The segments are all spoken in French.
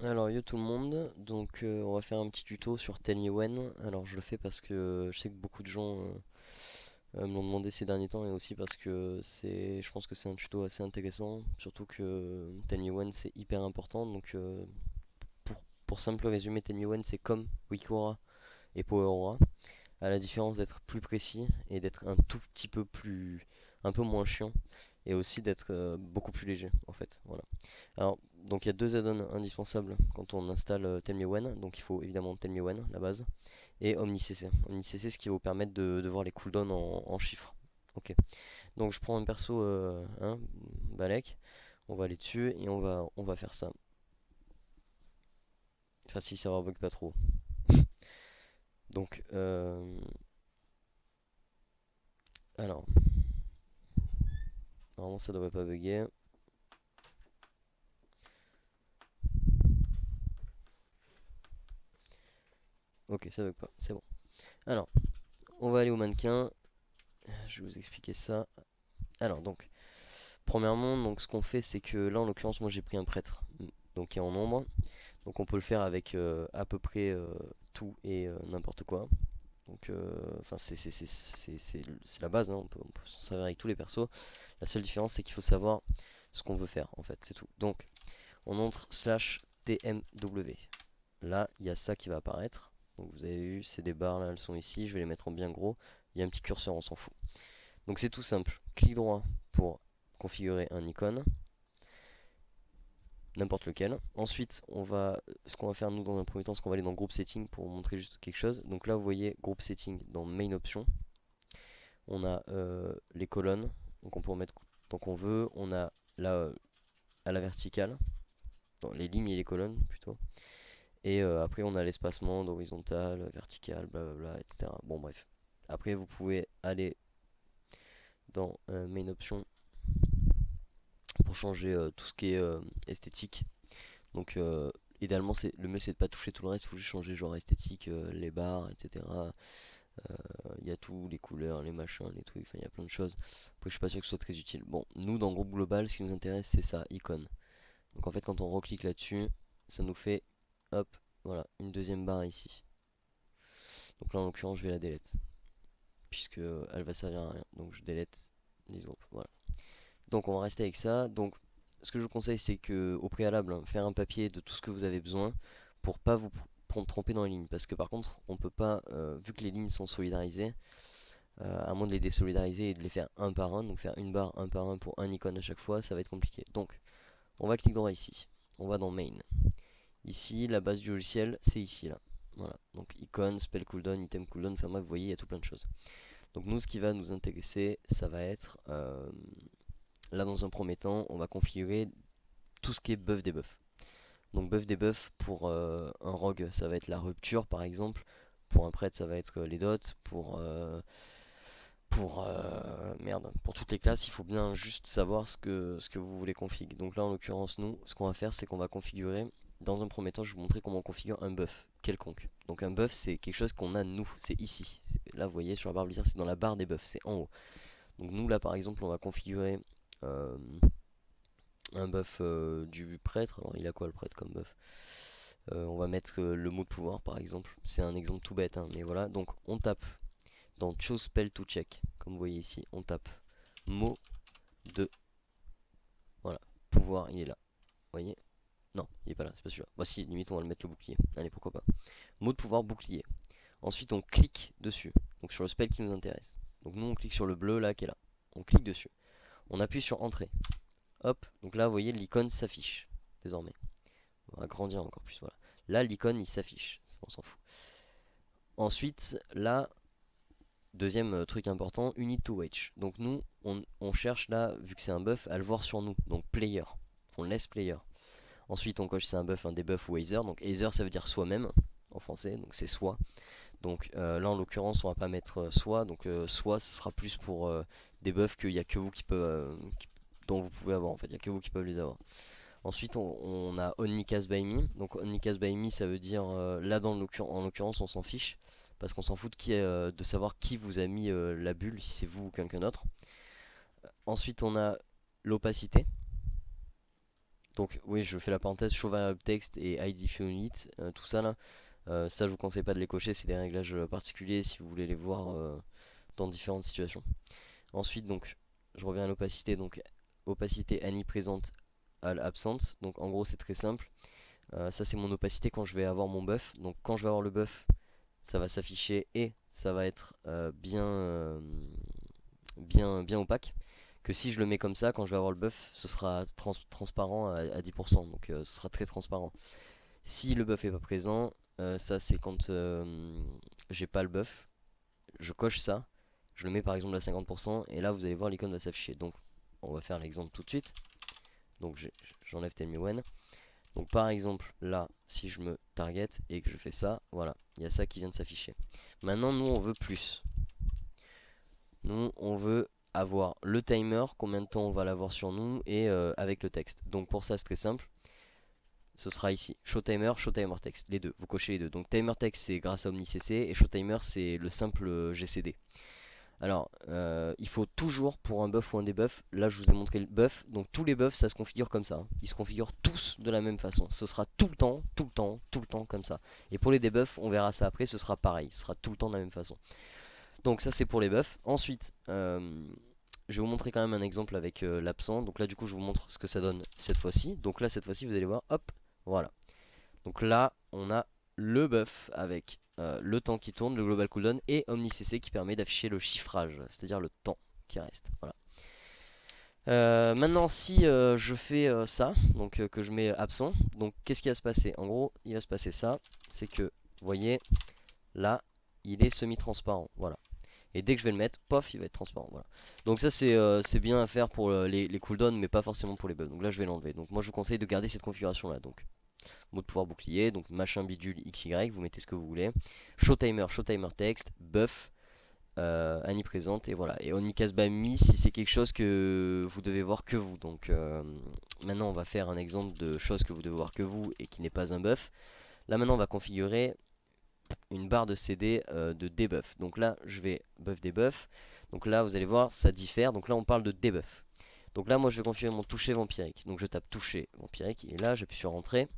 Alors yo tout le monde, donc on va faire un petit tuto sur Tell Me When. Alors je le fais parce que je sais que beaucoup de gens me l'ont demandé ces derniers temps et aussi parce que je pense que c'est un tuto assez intéressant, surtout que Tell Me When c'est hyper important. Donc pour simple résumé, Tell Me When c'est comme Wikora et Powerora, à la différence d'être plus précis et d'être un tout petit peu un peu moins chiant et aussi d'être beaucoup plus léger en fait. Voilà. Alors, donc il y a deux add-ons indispensables quand on installe Tell Me When. Donc il faut évidemment Tell Me When, la base, et OmniCC. OmniCC, ce qui va vous permettre de voir les cooldowns en chiffres. Ok. Donc je prends un perso, Balek. On va aller dessus et on va faire ça. Enfin, si ça bug pas trop. Donc, alors, normalement ça devrait pas bugger. Ok, ça bug pas, c'est bon. Alors, on va aller au mannequin. Je vais vous expliquer ça. Alors, donc, premièrement, donc ce qu'on fait, c'est que là, en l'occurrence, moi j'ai pris un prêtre, donc qui est en ombre. Donc on peut le faire avec à peu près tout et n'importe quoi. Donc, enfin, c'est la base, hein. On peut s'en servir avec tous les persos. La seule différence, c'est qu'il faut savoir ce qu'on veut faire, en fait, c'est tout. Donc, on entre slash tmw. Là, il y a ça qui va apparaître. Donc, vous avez vu, c'est des barres, là, elles sont ici. Je vais les mettre en bien gros. Il y a un petit curseur, on s'en fout. Donc, c'est tout simple. Clic droit pour configurer un icône, n'importe lequel. Ensuite, ce qu'on va faire nous dans un premier temps, c'est qu'on va aller dans Group Setting pour vous montrer juste quelque chose. Donc là, vous voyez Group Setting dans Main Option. On a les colonnes, donc on peut en mettre tant qu'on veut. On a là à la verticale, dans les lignes et les colonnes plutôt. Et après, on a l'espacement d'horizontal, vertical, blablabla, etc. Bon, bref. Après, vous pouvez aller dans Main Option pour changer tout ce qui est esthétique. Donc idéalement le mieux c'est de pas toucher tout le reste, il faut juste changer genre esthétique, les barres, etc. Il y a tout, les couleurs, les machins, les trucs, enfin il y a plein de choses. Après je suis pas sûr que ce soit très utile. Bon, nous dans le groupe global, ce qui nous intéresse c'est ça, icône. Donc en fait quand on reclique là-dessus, ça nous fait, hop, voilà, une deuxième barre ici. Donc là en l'occurrence je vais la delete, puisque elle va servir à rien. Donc je delete 10 groupes, voilà. Donc on va rester avec ça. Donc ce que je vous conseille c'est que au préalable, hein, faire un papier de tout ce que vous avez besoin pour pas vous tromper dans les lignes. Parce que par contre on peut pas, vu que les lignes sont solidarisées, à moins de les désolidariser et de les faire un par un, donc faire une barre un par un pour un icône à chaque fois, ça va être compliqué. Donc on va cliquer droit ici, on va dans Main. Ici la base du logiciel c'est ici là. Voilà, donc icône, spell cooldown, item cooldown, enfin bref vous voyez il y a tout plein de choses. Donc nous ce qui va nous intéresser ça va être là dans un premier temps on va configurer tout ce qui est buff debuff. Donc buff debuff pour un rogue ça va être la rupture par exemple, pour un prêtre ça va être les dots, merde, pour toutes les classes il faut bien juste savoir ce que vous voulez configurer. Donc là en l'occurrence nous ce qu'on va faire c'est qu'on va configurer, dans un premier temps je vais vous montrer comment on configure un buff quelconque. Donc un buff c'est quelque chose qu'on a nous, c'est ici. Là vous voyez sur la barre blizzard c'est dans la barre des buffs, c'est en haut. Donc nous là par exemple on va configurer euh, un buff du prêtre. Alors il a quoi le prêtre comme buff? On va mettre le mot de pouvoir par exemple. C'est un exemple tout bête, hein, mais voilà. Donc on tape dans Choose Spell to Check. Comme vous voyez ici, on tape mot de, voilà, pouvoir, il est là. Vous voyez? Non, il est pas là, c'est pas celui-là. Bah si, limite on va le mettre le bouclier. Allez, pourquoi pas. Mot de pouvoir bouclier. Ensuite on clique dessus. Donc sur le spell qui nous intéresse. Donc nous on clique sur le bleu là qui est là. On clique dessus. On appuie sur entrée. Hop, donc là vous voyez l'icône s'affiche désormais. On va agrandir encore plus, voilà. Là l'icône il s'affiche, on s'en fout. Ensuite là, deuxième truc important, unit to watch. Donc nous on cherche là, vu que c'est un buff, à le voir sur nous. Donc player, on laisse player. Ensuite on coche c'est un buff, un debuff ou Aether. Donc Aether ça veut dire soi-même en français, donc c'est soi. Donc là en l'occurrence on va pas mettre soi, donc soi ce sera plus pour des buffs qu'il y a que vous qui peuvent, dont vous pouvez avoir en fait, il y a que vous qui peuvent les avoir. Ensuite, on a Only Cast by Me. Donc, Only Cast by Me, ça veut dire là, en l'occurrence, on s'en fiche. Parce qu'on s'en fout de savoir qui vous a mis la bulle, si c'est vous ou quelqu'un d'autre. Ensuite, on a l'opacité. Donc oui, je fais la parenthèse show variable text et id unit, tout ça là. Ça, je vous conseille pas de les cocher, c'est des réglages particuliers si vous voulez les voir dans différentes situations. Ensuite, donc, je reviens à l'opacité. Donc, opacité any présente à l'absente. Donc, en gros, c'est très simple. Ça, c'est mon opacité quand je vais avoir mon buff. Donc, quand je vais avoir le buff, ça va s'afficher et ça va être bien opaque. Que si je le mets comme ça, quand je vais avoir le buff, ce sera transparent à 10%. Donc, ce sera très transparent. Si le buff est pas présent, ça c'est quand j'ai pas le buff, je coche ça, je le mets par exemple à 50% et là vous allez voir l'icône va s'afficher. Donc on va faire l'exemple tout de suite. Donc j'enlève Tell Me When. Donc par exemple là, si je me target et que je fais ça, voilà, il y a ça qui vient de s'afficher. Maintenant nous on veut plus. Nous on veut avoir le timer, combien de temps on va l'avoir sur nous et avec le texte. Donc pour ça c'est très simple. Ce sera ici, show timer text, les deux, vous cochez les deux. Donc timer text c'est grâce à OmniCC et show timer c'est le simple GCD. Alors, il faut toujours pour un buff ou un debuff, là je vous ai montré le buff, donc tous les buffs ça se configure comme ça, hein. Ils se configurent tous de la même façon, ce sera tout le temps, tout le temps, tout le temps comme ça. Et pour les debuffs, on verra ça après, ce sera pareil, ce sera tout le temps de la même façon. Donc ça c'est pour les buffs. Ensuite, je vais vous montrer quand même un exemple avec l'absent. Donc là du coup je vous montre ce que ça donne cette fois-ci. Donc là cette fois-ci vous allez voir, hop, voilà. Donc là on a le buff avec le temps qui tourne, le global cooldown et OmniCC qui permet d'afficher le chiffrage, c'est-à-dire le temps qui reste. Voilà. Maintenant si je fais ça, donc que je mets absent, donc qu'est-ce qui va se passer? En gros il va se passer ça, c'est que vous voyez là il est semi-transparent, voilà. Et dès que je vais le mettre, pof, il va être transparent. Voilà. Donc ça c'est bien à faire pour les cooldowns, mais pas forcément pour les buffs. Donc là je vais l'enlever. Donc moi je vous conseille de garder cette configuration là. Donc mot de pouvoir bouclier, donc machin bidule XY, vous mettez ce que vous voulez. Show timer text, buff, Annie présente et voilà. Et Onicast by me si c'est quelque chose que vous devez voir que vous. Donc maintenant on va faire un exemple de chose que vous devez voir que vous et qui n'est pas un buff. Là maintenant on va configurer une barre de CD de debuff. Donc là, je vais buff debuff. Donc là, vous allez voir, ça diffère. Donc là, on parle de debuff. Donc là, moi, je vais configurer mon toucher vampirique. Donc je tape toucher vampirique. Il est là, j'appuie sur entrée.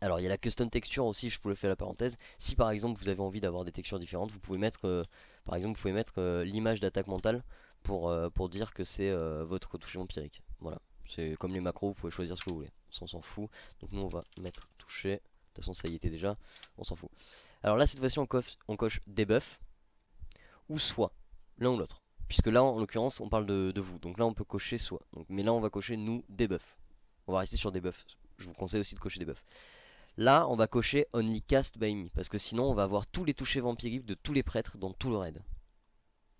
Alors, il y a la custom texture aussi, je vous le fais la parenthèse. Si par exemple, vous avez envie d'avoir des textures différentes, vous pouvez mettre, par exemple, vous pouvez mettre l'image d'attaque mentale pour dire que c'est votre toucher vampirique. Voilà. C'est comme les macros, vous pouvez choisir ce que vous voulez. On s'en fout. Donc nous, on va mettre toucher. De toute façon, ça y était déjà. On s'en fout. Alors là, cette fois-ci, on coche debuff ou soit, l'un ou l'autre. Puisque là, en l'occurrence, on parle de vous. Donc là, on peut cocher soit. Donc, mais là, on va cocher nous debuff. On va rester sur debuff. Je vous conseille aussi de cocher debuff. Là, on va cocher only cast by me. Parce que sinon, on va avoir tous les touchés vampiriques de tous les prêtres dans tout le raid.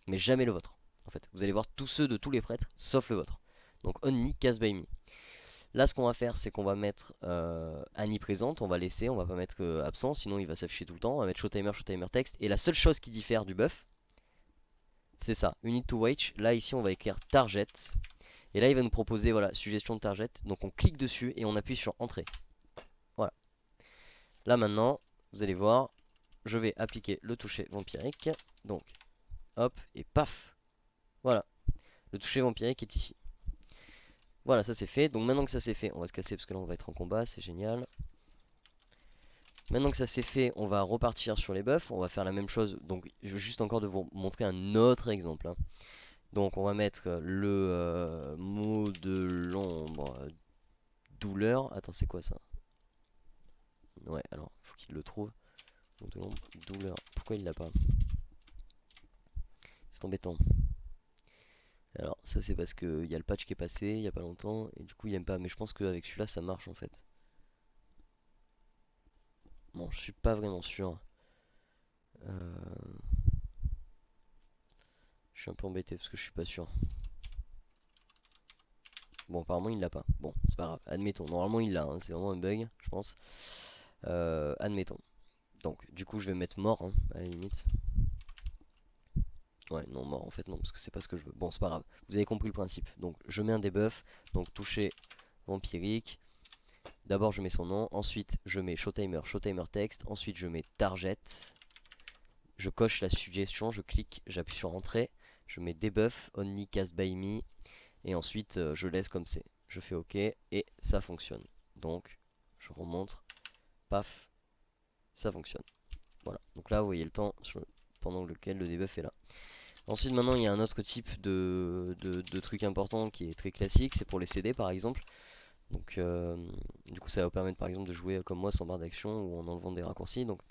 Mais jamais le vôtre. En fait, vous allez voir tous ceux de tous les prêtres, sauf le vôtre. Donc, only cast by me. Là, ce qu'on va faire, c'est qu'on va mettre Annie présente, on va laisser, on va pas mettre absent, sinon il va s'afficher tout le temps. On va mettre show timer text. Et la seule chose qui diffère du buff, c'est ça, unit to watch. Là, ici, on va écrire target. Et là, il va nous proposer, voilà, suggestion de target. Donc, on clique dessus et on appuie sur entrée. Voilà. Là, maintenant, vous allez voir, je vais appliquer le toucher vampirique. Donc, hop, et paf. Voilà. Le toucher vampirique est ici. Voilà, ça c'est fait. Donc, maintenant que ça c'est fait, on va se casser parce que là, on va être en combat. C'est génial. Maintenant que ça c'est fait, on va repartir sur les buffs. On va faire la même chose. Donc, je veux juste encore de vous montrer un autre exemple, hein. Donc, on va mettre le mot de l'ombre douleur. Attends, c'est quoi ça? Ouais, alors, faut qu'il le trouve. Mot de l'ombre douleur. Pourquoi il l'a pas? C'est embêtant. Alors, ça c'est parce qu'il y a le patch qui est passé il y a pas longtemps. Et du coup, il aime pas. Mais je pense qu'avec celui-là, ça marche en fait. Bon, je suis pas vraiment sûr. Euh, Je suis un peu embêté parce que je suis pas sûr. Bon, apparemment il l'a pas. Bon, c'est pas grave. Admettons. Normalement il l'a, hein. C'est vraiment un bug, je pense. Admettons. Donc, du coup, je vais mettre mort, hein, à la limite. Ouais, non, mort en fait, non, parce que c'est pas ce que je veux. Bon, c'est pas grave. Vous avez compris le principe. Donc, je mets un debuff. Donc, toucher vampirique. D'abord, je mets son nom. Ensuite, je mets show timer text. Ensuite, je mets target. Je coche la suggestion. Je clique, j'appuie sur entrée. Je mets debuff, only cast by me. Et ensuite, je laisse comme c'est. je fais OK et ça fonctionne. Donc je remonte, paf, ça fonctionne. Voilà, donc là vous voyez le temps pendant lequel le debuff est là. Ensuite maintenant il y a un autre type de truc important qui est très classique, c'est pour les CD par exemple. Donc du coup ça va vous permettre par exemple de jouer comme moi sans barre d'action ou en enlevant des raccourcis. Donc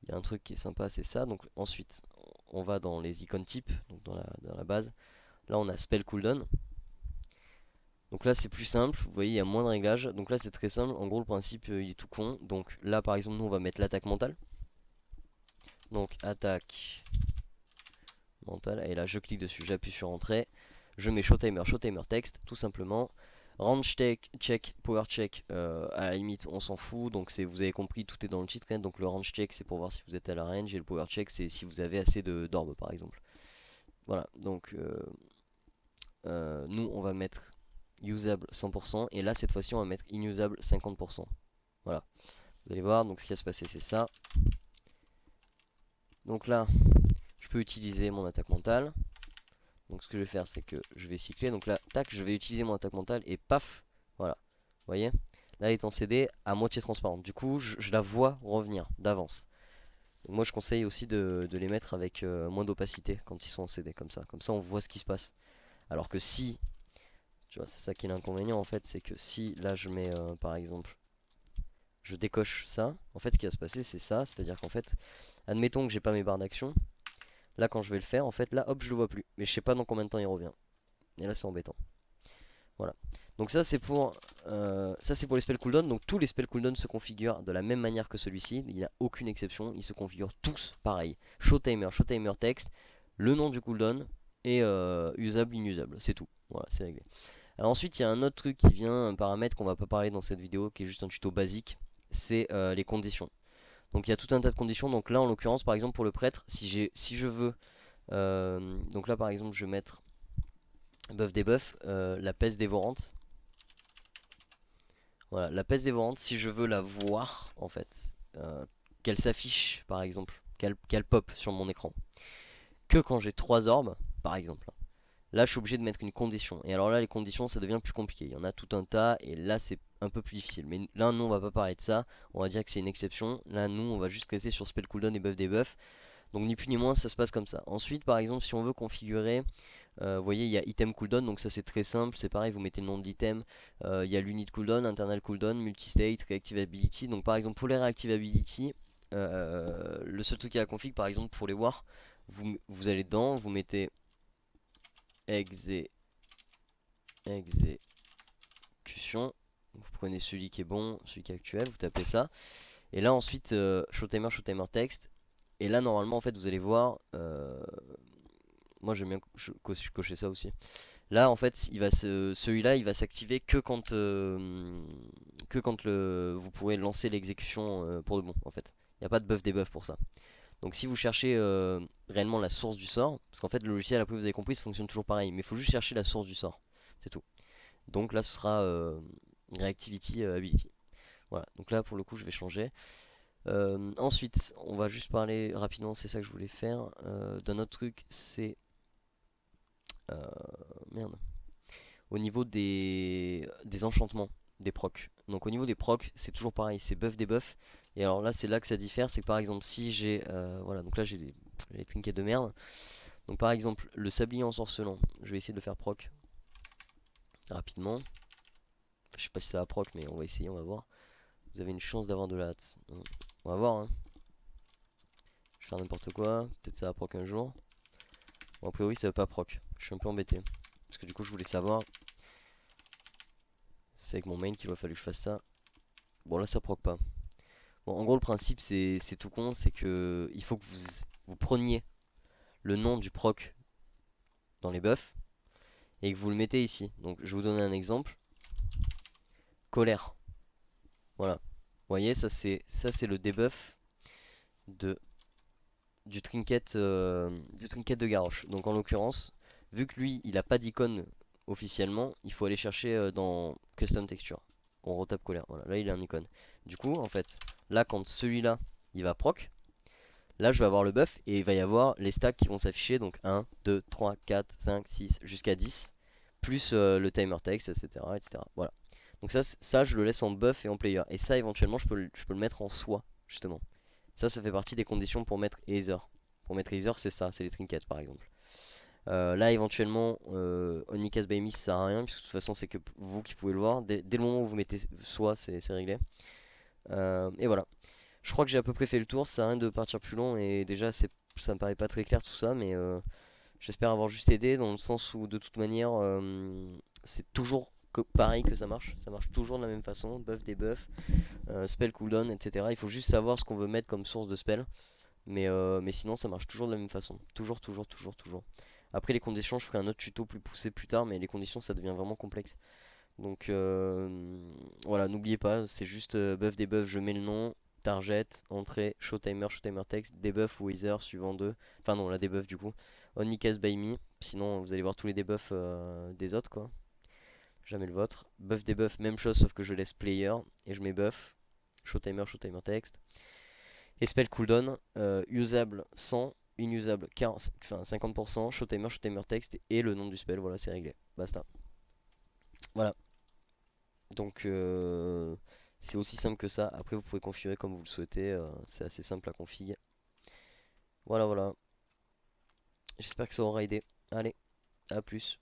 il y a un truc qui est sympa, c'est ça. Donc ensuite on va dans les icônes types, donc dans la base. Là on a spell cooldown. Donc là c'est plus simple, vous voyez il y a moins de réglages. Donc là c'est très simple, en gros le principe il est tout con. Donc là par exemple nous on va mettre l'attaque mentale. Donc attaque mentale, et là je clique dessus, j'appuie sur entrée. Je mets show timer text, tout simplement. Range check, power check, à la limite on s'en fout, donc vous avez compris, tout est dans le titre, hein. Donc le range check c'est pour voir si vous êtes à la range, et le power check c'est si vous avez assez d'orbes par exemple. Voilà, donc nous on va mettre usable 100%, et là cette fois-ci on va mettre inusable 50%. Voilà, vous allez voir, donc ce qui va se passer c'est ça. Donc là, je peux utiliser mon attaque mentale. Donc ce que je vais faire c'est que je vais cycler. Donc là, tac, je vais utiliser mon attaque mentale et paf, voilà. Vous voyez? Là elle est en CD à moitié transparente. Du coup, je la vois revenir d'avance. Donc moi je conseille aussi de les mettre avec moins d'opacité quand ils sont en CD comme ça. Comme ça on voit ce qui se passe. Alors que si, tu vois, c'est ça qui est l'inconvénient en fait, c'est que si là je mets par exemple, je décoche ça, en fait ce qui va se passer c'est ça, c'est-à-dire qu'en fait, admettons que j'ai pas mes barres d'action. Là quand je vais le faire, en fait là hop je le vois plus. Mais je sais pas dans combien de temps il revient. Et là c'est embêtant. Voilà. Donc ça c'est pour les spells cooldown. Donc tous les spells cooldown se configurent de la même manière que celui-ci. Il n'y a aucune exception. Ils se configurent tous pareil. Show timer text, le nom du cooldown et usable, inusable. C'est tout. Voilà, c'est réglé. Alors ensuite il y a un autre truc qui vient, un paramètre qu'on va pas parler dans cette vidéo, qui est juste un tuto basique. C'est les conditions. Donc il y a tout un tas de conditions. Donc là en l'occurrence par exemple pour le prêtre, si je veux, donc là par exemple je vais mettre buff debuff, la peste dévorante. Voilà, la peste dévorante, si je veux la voir, en fait, qu'elle s'affiche, par exemple, qu'elle pop sur mon écran, que quand j'ai 3 orbes, par exemple. Là, je suis obligé de mettre une condition. Et alors là, les conditions, ça devient plus compliqué. Il y en a tout un tas, et là, c'est un peu plus difficile. Mais là, nous, on va pas parler de ça. On va dire que c'est une exception. Là, nous, on va juste rester sur spell cooldown et buff debuff. Donc, ni plus ni moins, ça se passe comme ça. Ensuite, par exemple, si on veut configurer, vous voyez, il y a item cooldown, donc ça c'est très simple, c'est pareil, vous mettez le nom de l'item. Il y a l'unit cooldown, internal cooldown, multistate, reactivability. Donc par exemple pour les reactivability, le seul truc qui est à config, par exemple pour les war, vous allez dedans, vous mettez exécution. Vous prenez celui qui est bon, celui qui est actuel, vous tapez ça. Et là ensuite, show timer text. Et là normalement en fait vous allez voir, moi j'aime bien cocher ça aussi. Là en fait celui-là il va s'activer que quand vous pourrez lancer l'exécution pour de bon en fait. Il n'y a pas de buff debuff pour ça. Donc si vous cherchez réellement la source du sort, parce qu'en fait le logiciel après vous avez compris ça fonctionne toujours pareil, mais il faut juste chercher la source du sort, c'est tout. Donc là ce sera Reactivity Ability. Voilà, donc là pour le coup je vais changer. Ensuite on va juste parler rapidement, c'est ça que je voulais faire, d'un autre truc, c'est... merde. Au niveau des enchantements, des procs. Donc au niveau des procs, c'est toujours pareil, c'est buff debuff. Et alors là, c'est là que ça diffère, c'est que par exemple si j'ai, voilà, donc là j'ai les trinkets de merde. Donc par exemple le sablier ensorcelant, je vais essayer de le faire proc rapidement. Je sais pas si ça va proc, mais on va essayer, on va voir. Vous avez une chance d'avoir de la hâte. On va voir, hein. Je vais faire n'importe quoi, peut-être ça va proc un jour. Bon, a priori ça va pas proc, je suis un peu embêté. Parce que du coup je voulais savoir. C'est avec mon main qu'il va falloir que je fasse ça. Bon là ça proc pas. Bon, en gros, le principe c'est tout con, c'est que il faut que vous preniez le nom du proc dans les buffs et que vous le mettez ici. Donc, je vais vous donner un exemple. Colère. Voilà. Vous voyez, ça c'est le debuff de du trinket de Garrosh. Donc, en l'occurrence, vu que lui, il a pas d'icône officiellement, il faut aller chercher dans Custom Texture. On retape colère. Voilà, là il a un icône. Du coup, en fait, là quand celui-là, il va proc. Là, je vais avoir le buff et il va y avoir les stacks qui vont s'afficher. Donc 1, 2, 3, 4, 5, 6 jusqu'à 10. plus le timer text, etc., etc. Voilà. Donc ça, je le laisse en buff et en player. Et ça, éventuellement, je peux le mettre en soi, justement. Ça fait partie des conditions pour mettre Ether. Pour mettre Ether, c'est ça, c'est les trinkets par exemple. Là, éventuellement, Onlycast by Me, ça sert à rien, puisque de toute façon, c'est que vous qui pouvez le voir. Dès le moment où vous mettez soi, c'est réglé. Et voilà. Je crois que j'ai à peu près fait le tour, ça sert à rien de partir plus long. Et déjà, ça me paraît pas très clair tout ça, mais j'espère avoir juste aidé dans le sens où, de toute manière, c'est toujours pareil que ça marche. Ça marche toujours de la même façon, buff, debuff, spell cooldown, etc. Il faut juste savoir ce qu'on veut mettre comme source de spell. Mais sinon, ça marche toujours de la même façon. Toujours, toujours, toujours, toujours. Après, les conditions, je ferai un autre tuto plus poussé plus tard, mais les conditions, ça devient vraiment complexe. Donc voilà, n'oubliez pas, c'est juste buff, debuff, je mets le nom, target, entrée, show timer text, debuff ou ether suivant de. Enfin, non, la debuff du coup. Only cast by me, sinon vous allez voir tous les debuffs des autres quoi. Jamais le vôtre. Buff, debuff, même chose sauf que je laisse player et je mets buff, show timer text. Et spell cooldown, usable 100, inusable 40, enfin 50%, show timer text et le nom du spell, voilà, c'est réglé. Basta. Voilà. Donc c'est aussi simple que ça. Après vous pouvez configurer comme vous le souhaitez. C'est assez simple à config. Voilà voilà. J'espère que ça aura aidé. Allez, à plus.